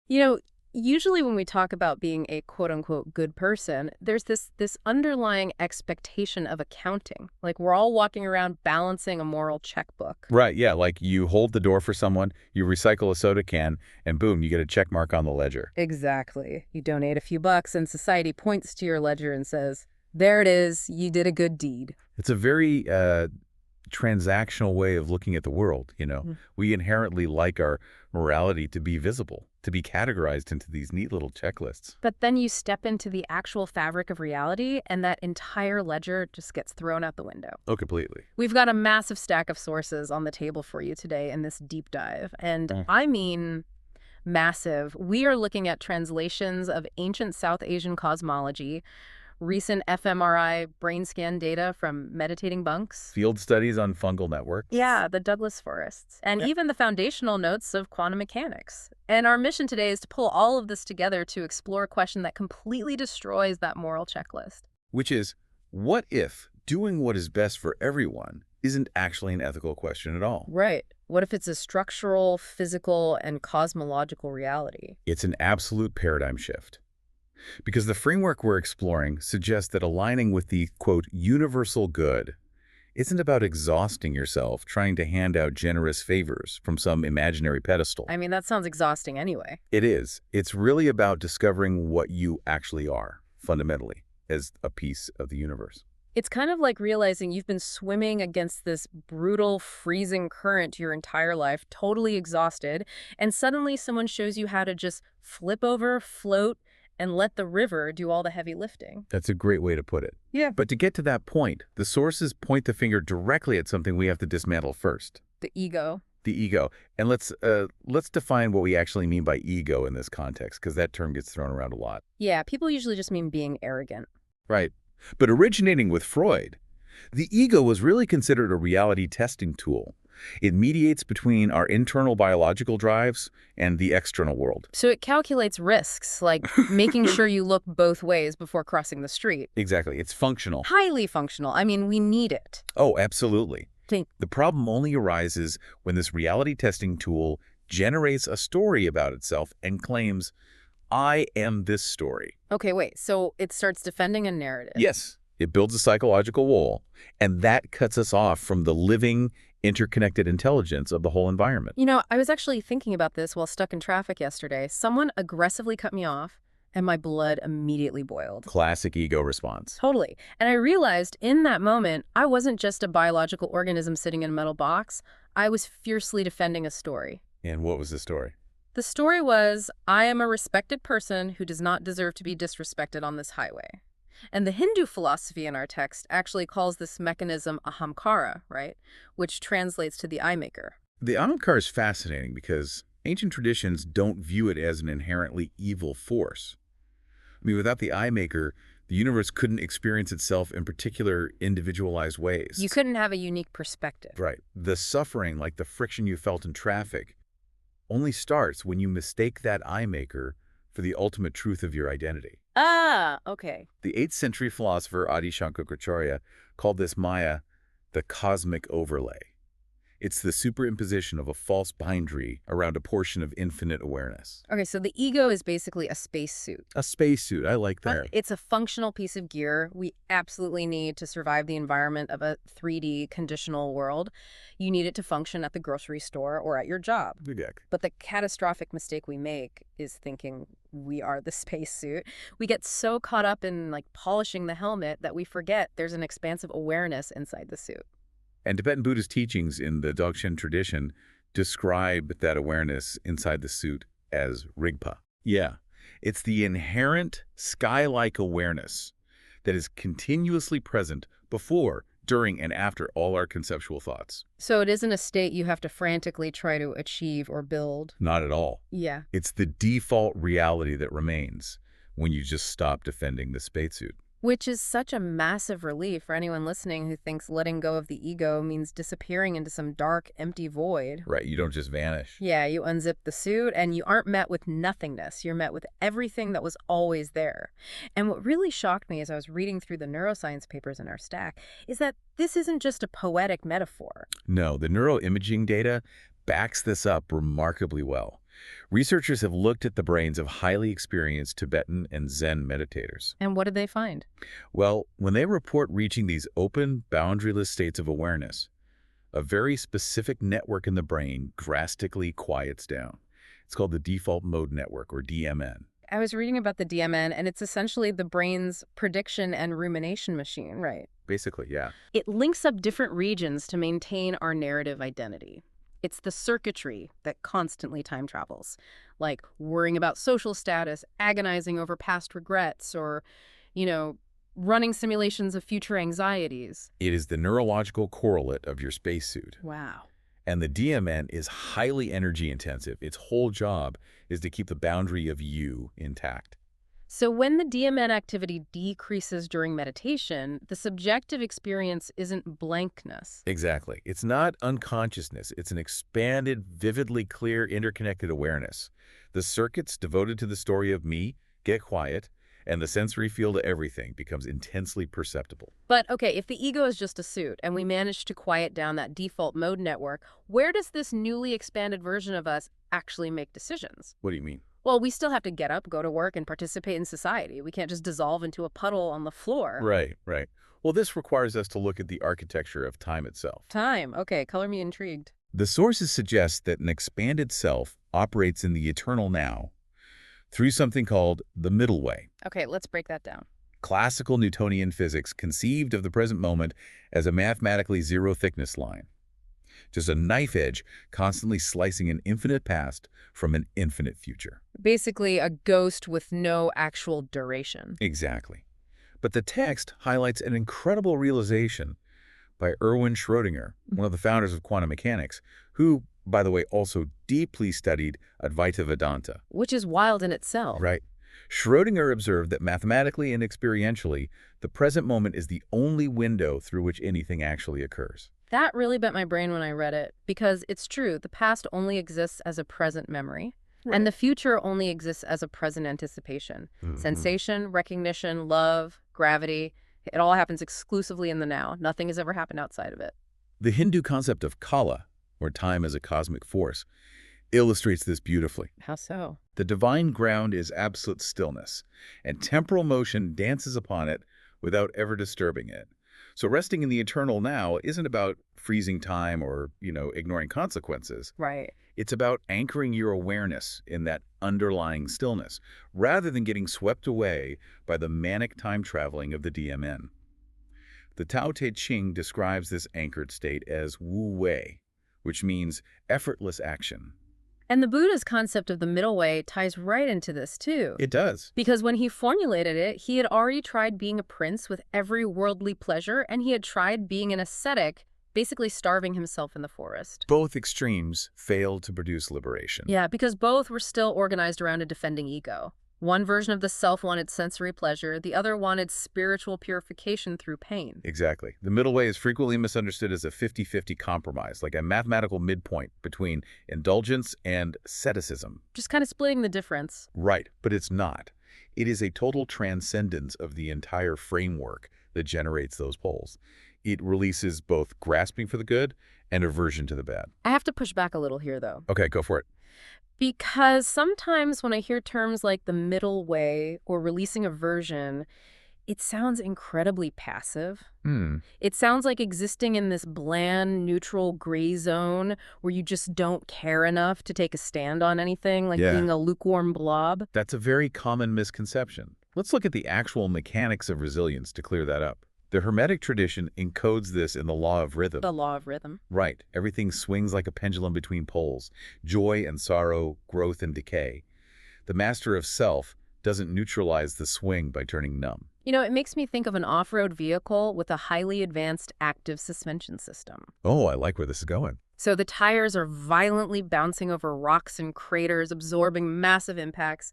You know, usually when we talk about being a quote-unquote good person, there's this underlying expectation of accounting. Like we're all walking around balancing a moral checkbook. Right, yeah, like you hold the door for someone, you recycle a soda can, and boom, you get a check mark on the ledger. Exactly. You donate a few bucks and society points to your ledger and says, "There it is, you did a good deed." It's a very transactional way of looking at the world, you know. Mm. We inherently like our morality to be visible, to be categorized into these neat little checklists. But then you step into the actual fabric of reality and that entire ledger just gets thrown out the window. Oh, completely. We've got a massive stack of sources on the table for you today in this deep dive. And I mean massive. We are looking at translations of ancient South Asian cosmology, recent fMRI brain scan data from meditating monks. Field studies on fungal networks. Yeah, the Douglas forests, and even the foundational notes of quantum mechanics. And our mission today is to pull all of this together to explore a question that completely destroys that moral checklist. Which is, what if doing what is best for everyone isn't actually an ethical question at all? Right. What if it's a structural, physical, and cosmological reality? It's an absolute paradigm shift. Because the framework we're exploring suggests that aligning with the, quote, universal good isn't about exhausting yourself trying to hand out generous favors from some imaginary pedestal. I mean, that sounds exhausting anyway. It is. It's really about discovering what you actually are, fundamentally, as a piece of the universe. It's kind of like realizing you've been swimming against this brutal, freezing current your entire life, totally exhausted, and suddenly someone shows you how to just flip over, float, and let the river do all the heavy lifting. That's a great way to put it. Yeah. But to get to that point, the sources point the finger directly at something we have to dismantle first. The ego. The ego. And let's define what we actually mean by ego in this context, because that term gets thrown around a lot. Yeah, people usually just mean being arrogant. Right. But originating with Freud, the ego was really considered a reality testing tool. It mediates between our internal biological drives and the external world. So it calculates risks, like making sure you look both ways before crossing the street. Exactly. It's functional. Highly functional. I mean, we need it. Oh, absolutely. Think. The problem only arises when this reality testing tool generates a story about itself and claims, I am this story. Okay, wait. So it starts defending a narrative. Yes, it builds a psychological wall, and that cuts us off from the living, interconnected intelligence of the whole environment. You know, I was actually thinking about this while stuck in traffic yesterday. Someone aggressively cut me off, and my blood immediately boiled. Classic ego response. Totally. And I realized in that moment, I wasn't just a biological organism sitting in a metal box. I was fiercely defending a story. And what was the story? The story was, I am a respected person who does not deserve to be disrespected on this highway. And the Hindu philosophy in our text actually calls this mechanism ahamkara, right? Which translates to the eye maker. The ahamkara is fascinating because ancient traditions don't view it as an inherently evil force. I mean, without the eye maker, the universe couldn't experience itself in particular individualized ways. You couldn't have a unique perspective. Right. The suffering, like the friction you felt in traffic, only starts when you mistake that eye maker for the ultimate truth of your identity. Ah, okay. The 8th century philosopher Adi Shankaracharya called this Maya the cosmic overlay. It's the superimposition of a false boundary around a portion of infinite awareness. Okay, so the ego is basically a spacesuit. A spacesuit, I like that. It's a functional piece of gear we absolutely need to survive the environment of a 3D conditional world. You need it to function at the grocery store or at your job. Exactly. But the catastrophic mistake we make is thinking we are the spacesuit. We get so caught up in polishing the helmet that we forget there's an expansive awareness inside the suit. And Tibetan Buddhist teachings in the Dzogchen tradition describe that awareness inside the suit as Rigpa. Yeah, it's the inherent sky-like awareness that is continuously present before, during, and after all our conceptual thoughts. So it isn't a state you have to frantically try to achieve or build. Not at all. Yeah. It's the default reality that remains when you just stop defending the spacesuit. Which is such a massive relief for anyone listening who thinks letting go of the ego means disappearing into some dark, empty void. Right, you don't just vanish. Yeah, you unzip the suit and you aren't met with nothingness. You're met with everything that was always there. And what really shocked me as I was reading through the neuroscience papers in our stack is that this isn't just a poetic metaphor. No, the neuroimaging data backs this up remarkably well. Researchers have looked at the brains of highly experienced Tibetan and Zen meditators. And what did they find? Well, when they report reaching these open, boundaryless states of awareness, a very specific network in the brain drastically quiets down. It's called the default mode network, or DMN. I was reading about the DMN, and it's essentially the brain's prediction and rumination machine, right? Basically, yeah. It links up different regions to maintain our narrative identity. It's the circuitry that constantly time travels, like worrying about social status, agonizing over past regrets, or, you know, running simulations of future anxieties. It is the neurological correlate of your spacesuit. Wow. And the DMN is highly energy intensive. Its whole job is to keep the boundary of you intact. So when the DMN activity decreases during meditation, the subjective experience isn't blankness. Exactly. It's not unconsciousness. It's an expanded, vividly clear, interconnected awareness. The circuits devoted to the story of me get quiet, and the sensory field of everything becomes intensely perceptible. But okay, if the ego is just a suit and we manage to quiet down that default mode network, where does this newly expanded version of us actually make decisions? What do you mean? Well, we still have to get up, go to work, and participate in society. We can't just dissolve into a puddle on the floor. Right, right. Well, this requires us to look at the architecture of time itself. Time. Okay, color me intrigued. The sources suggest that an expanded self operates in the eternal now through something called the middle way. Okay, let's break that down. Classical Newtonian physics conceived of the present moment as a mathematically zero-thickness line. Just a knife edge constantly slicing an infinite past from an infinite future. Basically, a ghost with no actual duration. Exactly. But the text highlights an incredible realization by Erwin Schrödinger, one of the founders of quantum mechanics, who, by the way, also deeply studied Advaita Vedanta. Which is wild in itself. Right. Schrödinger observed that mathematically and experientially, the present moment is the only window through which anything actually occurs. That really bent my brain when I read it, because it's true, the past only exists as a present memory, and the future only exists as a present anticipation. Sensation, recognition, love, gravity, it all happens exclusively in the now. Nothing has ever happened outside of it. The Hindu concept of kala, or time as a cosmic force, illustrates this beautifully. How so? The divine ground is absolute stillness, and temporal motion dances upon it without ever disturbing it. So resting in the eternal now isn't about freezing time or, ignoring consequences. Right. It's about anchoring your awareness in that underlying stillness, rather than getting swept away by the manic time traveling of the DMN. The Tao Te Ching describes this anchored state as Wu Wei, which means effortless action. And the Buddha's concept of the middle way ties right into this, too. It does. Because when he formulated it, he had already tried being a prince with every worldly pleasure, and he had tried being an ascetic, basically starving himself in the forest. Both extremes failed to produce liberation. Yeah, because both were still organized around a defending ego. One version of the self wanted sensory pleasure, the other wanted spiritual purification through pain. Exactly. The middle way is frequently misunderstood as a 50-50 compromise, like a mathematical midpoint between indulgence and asceticism. Just kind of splitting the difference. Right, but it's not. It is a total transcendence of the entire framework that generates those poles. It releases both grasping for the good and aversion to the bad. I have to push back a little here, though. Okay, go for it. Because sometimes when I hear terms like the middle way or releasing aversion, it sounds incredibly passive. It sounds like existing in this bland, neutral gray zone where you just don't care enough to take a stand on anything, like being a lukewarm blob. That's a very common misconception. Let's look at the actual mechanics of resilience to clear that up. The Hermetic tradition encodes this in the law of rhythm. The law of rhythm. Right. Everything swings like a pendulum between poles. Joy and sorrow, growth and decay. The master of self doesn't neutralize the swing by turning numb. It makes me think of an off-road vehicle with a highly advanced active suspension system. Oh, I like where this is going. So the tires are violently bouncing over rocks and craters, absorbing massive impacts.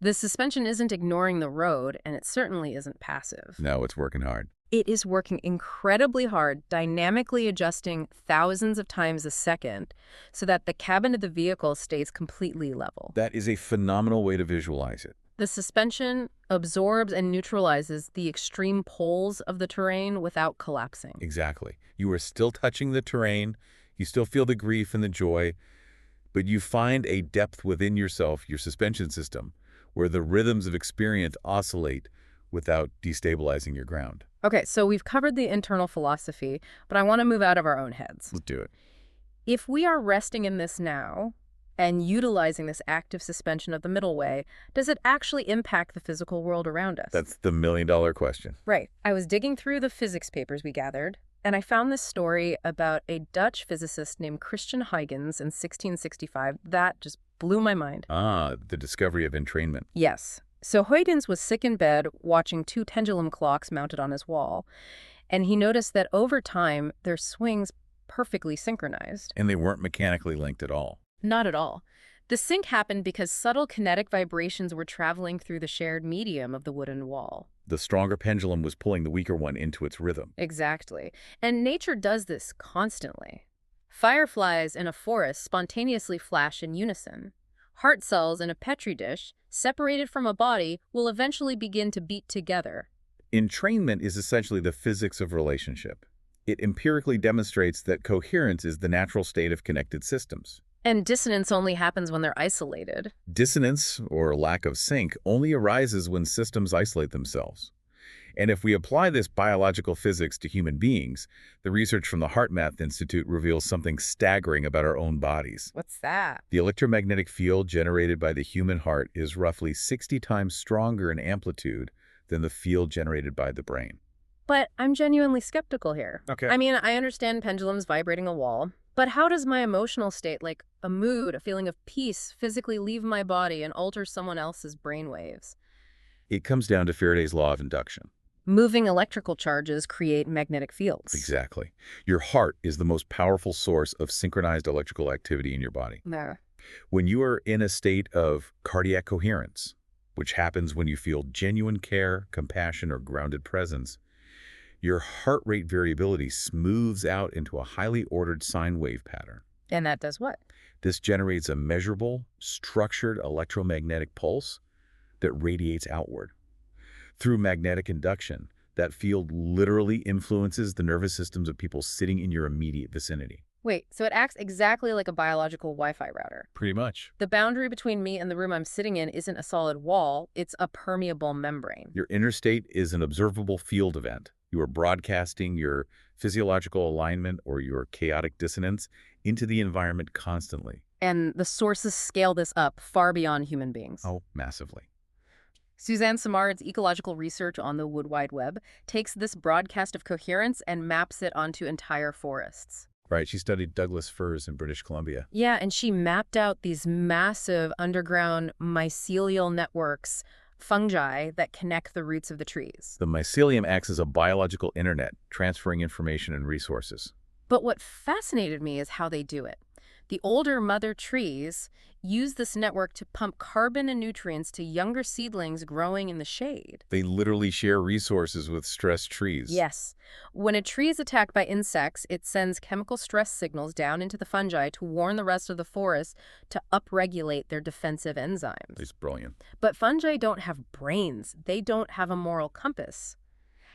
The suspension isn't ignoring the road, and it certainly isn't passive. No, it's working hard. It is working incredibly hard, dynamically adjusting thousands of times a second so that the cabin of the vehicle stays completely level. That is a phenomenal way to visualize it. The suspension absorbs and neutralizes the extreme poles of the terrain without collapsing. Exactly. You are still touching the terrain. You still feel the grief and the joy, But you find a depth within yourself, your suspension system, where the rhythms of experience oscillate without destabilizing your ground. Okay, so we've covered the internal philosophy, but I want to move out of our own heads. Let's do it. If we are resting in this now and utilizing this active suspension of the middle way, does it actually impact the physical world around us? That's the million-dollar question. Right. I was digging through the physics papers we gathered, and I found this story about a Dutch physicist named Christian Huygens in 1665 that just blew my mind. Ah, the discovery of entrainment. Yes. So Huygens was sick in bed watching two pendulum clocks mounted on his wall, and he noticed that over time, their swings perfectly synchronized. And they weren't mechanically linked at all. Not at all. The sync happened because subtle kinetic vibrations were traveling through the shared medium of the wooden wall. The stronger pendulum was pulling the weaker one into its rhythm. Exactly. And nature does this constantly. Fireflies in a forest spontaneously flash in unison. Heart cells in a petri dish, separated from a body, will eventually begin to beat together. Entrainment is essentially the physics of relationship. It empirically demonstrates that coherence is the natural state of connected systems. And dissonance only happens when they're isolated. Dissonance, or lack of sync, only arises when systems isolate themselves. And if we apply this biological physics to human beings, the research from the HeartMath Institute reveals something staggering about our own bodies. What's that? The electromagnetic field generated by the human heart is roughly 60 times stronger in amplitude than the field generated by the brain. But I'm genuinely skeptical here. Okay. I mean, I understand pendulums vibrating a wall, but how does my emotional state, like a mood, a feeling of peace, physically leave my body and alter someone else's brainwaves? It comes down to Faraday's law of induction. Moving electrical charges create magnetic fields. Exactly. Your heart is the most powerful source of synchronized electrical activity in your body. There. When you are in a state of cardiac coherence, which happens when you feel genuine care, compassion, or grounded presence, your heart rate variability smooths out into a highly ordered sine wave pattern. And that does what? This generates a measurable, structured electromagnetic pulse that radiates outward. Through magnetic induction, that field literally influences the nervous systems of people sitting in your immediate vicinity. Wait, so it acts exactly like a biological Wi-Fi router. Pretty much. The boundary between me and the room I'm sitting in isn't a solid wall, it's a permeable membrane. Your inner state is an observable field event. You are broadcasting your physiological alignment or your chaotic dissonance into the environment constantly. And the sources scale this up far beyond human beings. Oh, massively. Suzanne Simard's ecological research on the Wood Wide Web takes this broadcast of coherence and maps it onto entire forests. Right, she studied Douglas firs in British Columbia. Yeah, and she mapped out these massive underground mycelial networks, fungi that connect the roots of the trees. The mycelium acts as a biological internet, transferring information and resources. But what fascinated me is how they do it. The older mother trees use this network to pump carbon and nutrients to younger seedlings growing in the shade. They literally share resources with stressed trees. Yes. When a tree is attacked by insects, it sends chemical stress signals down into the fungi to warn the rest of the forest to upregulate their defensive enzymes. It's brilliant. But fungi don't have brains. They don't have a moral compass.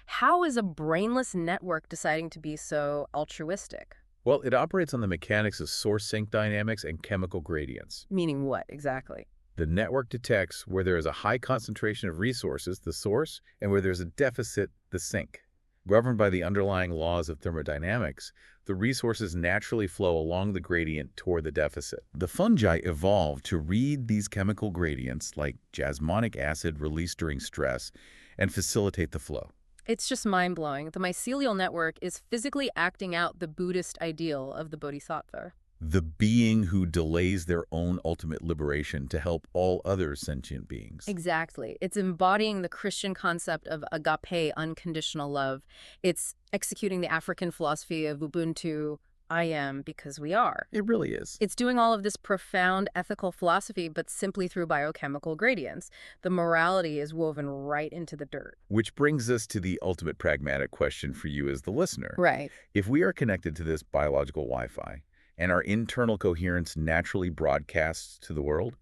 How is a brainless network deciding to be so altruistic? Well, it operates on the mechanics of source-sink dynamics and chemical gradients. Meaning what, exactly? The network detects where there is a high concentration of resources, the source, and where there's a deficit, the sink. Governed by the underlying laws of thermodynamics, the resources naturally flow along the gradient toward the deficit. The fungi evolved to read these chemical gradients, like jasmonic acid released during stress, and facilitate the flow. It's just mind-blowing. The mycelial network is physically acting out the Buddhist ideal of the bodhisattva. The being who delays their own ultimate liberation to help all other sentient beings. Exactly. It's embodying the Christian concept of agape, unconditional love. It's executing the African philosophy of Ubuntu, I am because we are. It really is. It's doing all of this profound ethical philosophy, but simply through biochemical gradients. The morality is woven right into the dirt. Which brings us to the ultimate pragmatic question for you as the listener. Right. If we are connected to this biological Wi-Fi, and our internal coherence naturally broadcasts to the world,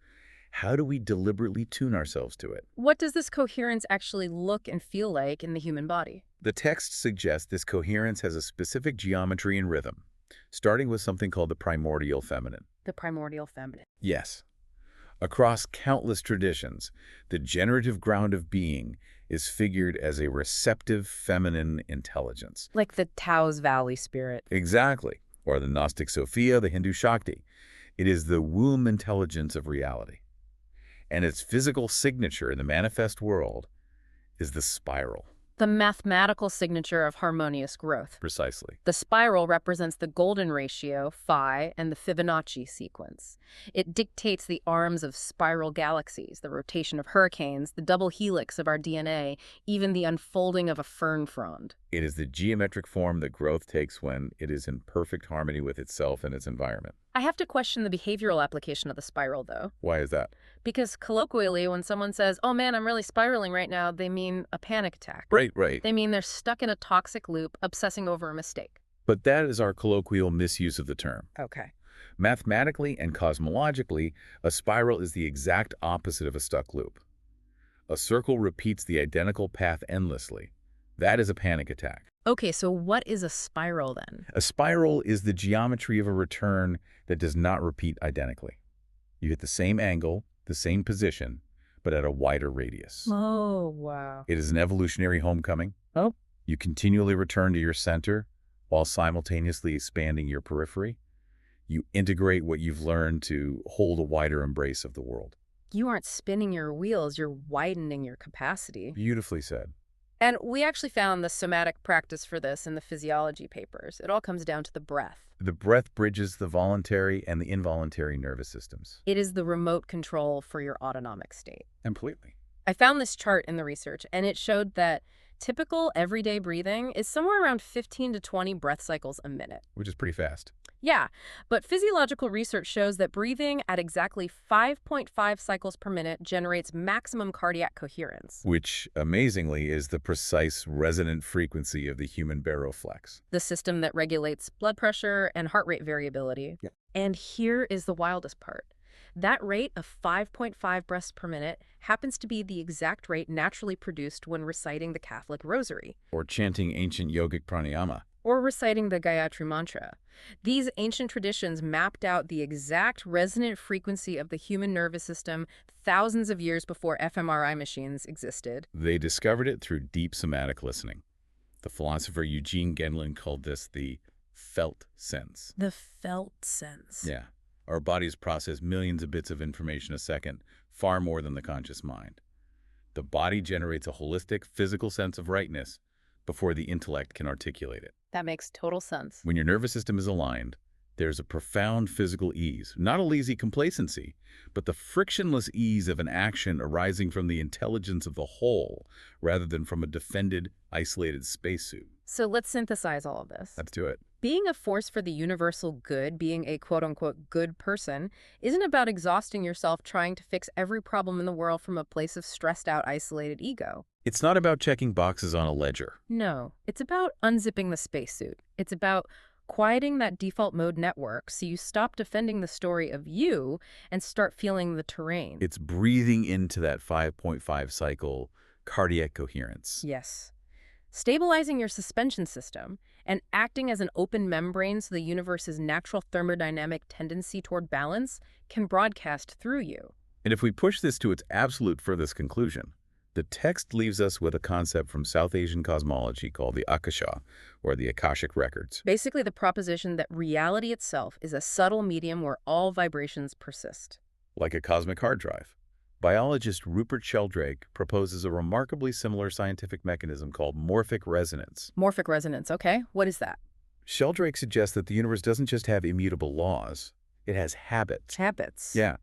how do we deliberately tune ourselves to it? What does this coherence actually look and feel like in the human body? The text suggests this coherence has a specific geometry and rhythm, starting with something called the primordial feminine. The primordial feminine. Yes. Across countless traditions, the generative ground of being is figured as a receptive feminine intelligence. Like the Tao's Valley spirit. Exactly. Or the Gnostic Sophia, the Hindu Shakti. It is the womb intelligence of reality. And its physical signature in the manifest world is the spiral. The mathematical signature of harmonious growth. Precisely. The spiral represents the golden ratio, phi, and the Fibonacci sequence. It dictates the arms of spiral galaxies, the rotation of hurricanes, the double helix of our DNA, even the unfolding of a fern frond. It is the geometric form that growth takes when it is in perfect harmony with itself and its environment. I have to question the behavioral application of the spiral, though. Why is that? Because colloquially, when someone says, oh man, I'm really spiraling right now, they mean a panic attack. Right. They mean they're stuck in a toxic loop, obsessing over a mistake. But that is our colloquial misuse of the term. Okay. Mathematically and cosmologically, a spiral is the exact opposite of a stuck loop. A circle repeats the identical path endlessly. That is a panic attack. Okay, so what is a spiral then? A spiral is the geometry of a return that does not repeat identically. You hit the same angle, the same position, but at a wider radius. Oh, wow. It is an evolutionary homecoming. Oh. You continually return to your center while simultaneously expanding your periphery. You integrate what you've learned to hold a wider embrace of the world. You aren't spinning your wheels, you're widening your capacity. Beautifully said. And we actually found the somatic practice for this in the physiology papers. It all comes down to the breath. The breath bridges the voluntary and the involuntary nervous systems. It is the remote control for your autonomic state. Completely. I found this chart in the research, and it showed that typical everyday breathing is somewhere around 15 to 20 breath cycles a minute. Which is pretty fast. Yeah, but physiological research shows that breathing at exactly 5.5 cycles per minute generates maximum cardiac coherence. Which, amazingly, is the precise resonant frequency of the human baroflex. The system that regulates blood pressure and heart rate variability. Yeah. And here is the wildest part. That rate of 5.5 breaths per minute happens to be the exact rate naturally produced when reciting the Catholic Rosary. Or chanting ancient yogic pranayama. Or reciting the Gayatri Mantra. These ancient traditions mapped out the exact resonant frequency of the human nervous system thousands of years before fMRI machines existed. They discovered it through deep somatic listening. The philosopher Eugene Gendlin called this the felt sense. The felt sense. Yeah. Our bodies process millions of bits of information a second, far more than the conscious mind. The body generates a holistic physical sense of rightness before the intellect can articulate it. That makes total sense. When your nervous system is aligned, there's a profound physical ease, not a lazy complacency, but the frictionless ease of an action arising from the intelligence of the whole, rather than from a defended, isolated spacesuit. So let's synthesize all of this. Let's do it. Being a force for the universal good, being a quote-unquote good person, isn't about exhausting yourself trying to fix every problem in the world from a place of stressed-out, isolated ego. It's not about checking boxes on a ledger. No, it's about unzipping the spacesuit. It's about quieting that default mode network so you stop defending the story of you and start feeling the terrain. It's breathing into that 5.5 cycle cardiac coherence. Yes. Stabilizing your suspension system and acting as an open membrane so the universe's natural thermodynamic tendency toward balance can broadcast through you. And if we push this to its absolute furthest conclusion, the text leaves us with a concept from South Asian cosmology called the Akasha, or the Akashic Records. Basically, the proposition that reality itself is a subtle medium where all vibrations persist. Like a cosmic hard drive. Biologist Rupert Sheldrake proposes a remarkably similar scientific mechanism called morphic resonance. Morphic resonance, okay. What is that? Sheldrake suggests that the universe doesn't just have immutable laws, it has habits. Habits. Yeah.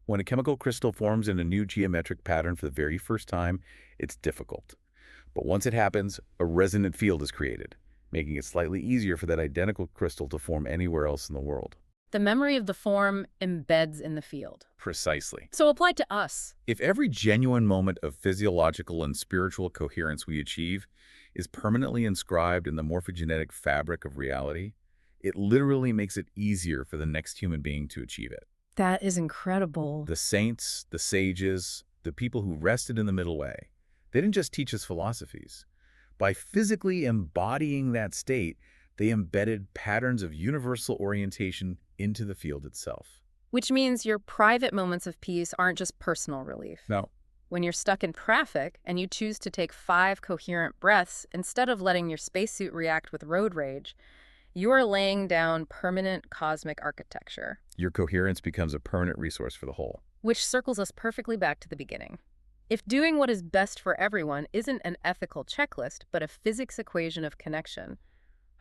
When a chemical crystal forms in a new geometric pattern for the very first time, it's difficult. But once it happens, a resonant field is created, making it slightly easier for that identical crystal to form anywhere else in the world. The memory of the form embeds in the field. Precisely. So applied to us. If every genuine moment of physiological and spiritual coherence we achieve is permanently inscribed in the morphogenetic fabric of reality, it literally makes it easier for the next human being to achieve it. That is incredible. The saints, the sages, the people who rested in the middle way, they didn't just teach us philosophies. By physically embodying that state, they embedded patterns of universal orientation into the field itself. Which means your private moments of peace aren't just personal relief. No. When you're stuck in traffic and you choose to take 5 coherent breaths instead of letting your spacesuit react with road rage, you are laying down permanent cosmic architecture. Your coherence becomes a permanent resource for the whole. Which circles us perfectly back to the beginning. If doing what is best for everyone isn't an ethical checklist, but a physics equation of connection,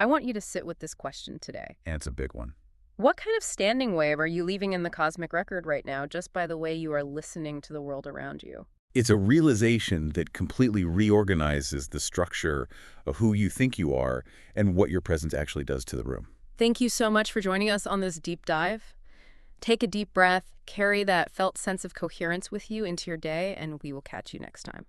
I want you to sit with this question today. And it's a big one. What kind of standing wave are you leaving in the cosmic record right now just by the way you are listening to the world around you? It's a realization that completely reorganizes the structure of who you think you are and what your presence actually does to the room. Thank you so much for joining us on this deep dive. Take a deep breath, carry that felt sense of coherence with you into your day, and we will catch you next time.